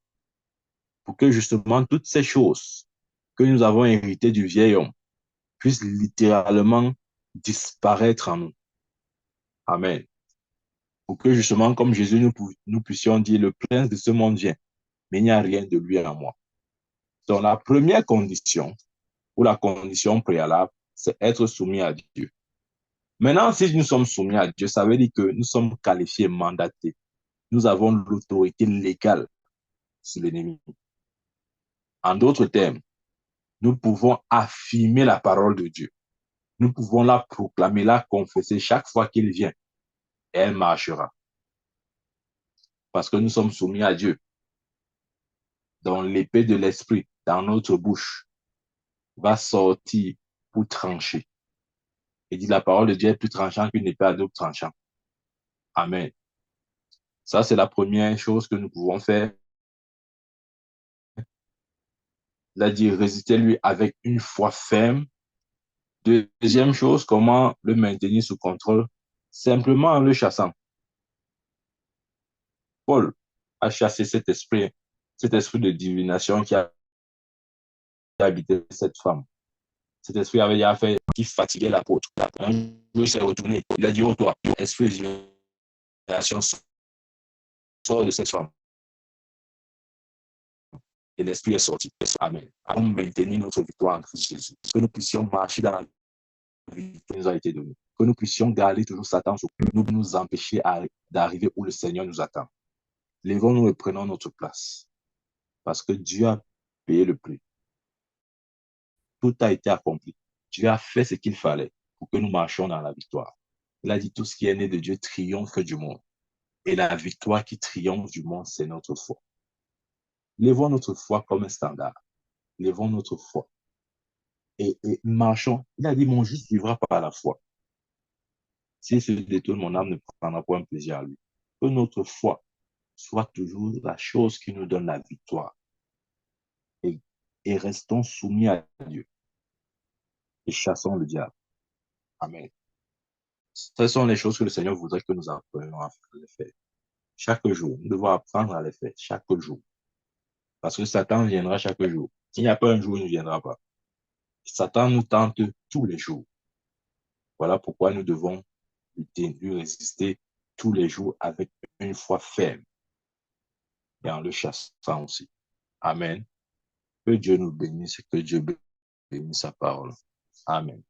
Pour que justement toutes ces choses que nous avons héritées du vieil homme puissent littéralement disparaître en nous. Amen. Pour que justement, comme Jésus, nous puissions dire, le prince de ce monde vient, mais il n'y a rien de lui en moi. Donc la première condition, ou la condition préalable, c'est être soumis à Dieu. Maintenant, si nous sommes soumis à Dieu, ça veut dire que nous sommes qualifiés, mandatés. Nous avons l'autorité légale sur l'ennemi. En d'autres termes, nous pouvons affirmer la parole de Dieu. Nous pouvons la proclamer, la confesser chaque fois qu'il vient. Et elle marchera. Parce que nous sommes soumis à Dieu. Donc l'épée de l'esprit dans notre bouche va sortir pour trancher. Et dit la parole de Dieu est plus tranchante qu'une épée à double tranchant. Amen. Ça, c'est la première chose que nous pouvons faire. C'est-à-dire résister lui avec une foi ferme, Deuxième chose, comment le maintenir sous contrôle? Simplement en le chassant. Paul a chassé cet esprit de divination qui a habité cette femme. Cet esprit avait déjà fait qui fatiguait l'apôtre. Un jour, il s'est retourné. Il a dit, oh toi, esprit de divination, sort de cette femme. Et l'esprit est sorti. Amen. Allons maintenir notre victoire en Christ Jésus. Que nous puissions marcher dans la vie qui nous a été donnée. Que nous puissions garder toujours Satan sur nous empêcher d'arriver où le Seigneur nous attend. Lèvons-nous et prenons notre place. Parce que Dieu a payé le prix. Tout a été accompli. Dieu a fait ce qu'il fallait pour que nous marchions dans la victoire. Il a dit tout ce qui est né de Dieu triomphe du monde. Et la victoire qui triomphe du monde, c'est notre foi. Lèvons notre foi comme un standard. Lèvons notre foi. Et marchons. Il a dit, mon juste vivra par la foi. S'il se détourne, mon âme ne prendra point plaisir à lui. Que notre foi soit toujours la chose qui nous donne la victoire. Et restons soumis à Dieu. Et chassons le diable. Amen. Ce sont les choses que le Seigneur voudrait que nous apprenions à faire. Chaque jour, nous devons apprendre à les faire chaque jour. Parce que Satan viendra chaque jour. S'il n'y a pas un jour, il ne viendra pas. Satan nous tente tous les jours. Voilà pourquoi nous devons lutter, lui résister tous les jours avec une foi ferme et en le chassant aussi. Amen. Que Dieu nous bénisse, que Dieu bénisse sa parole. Amen.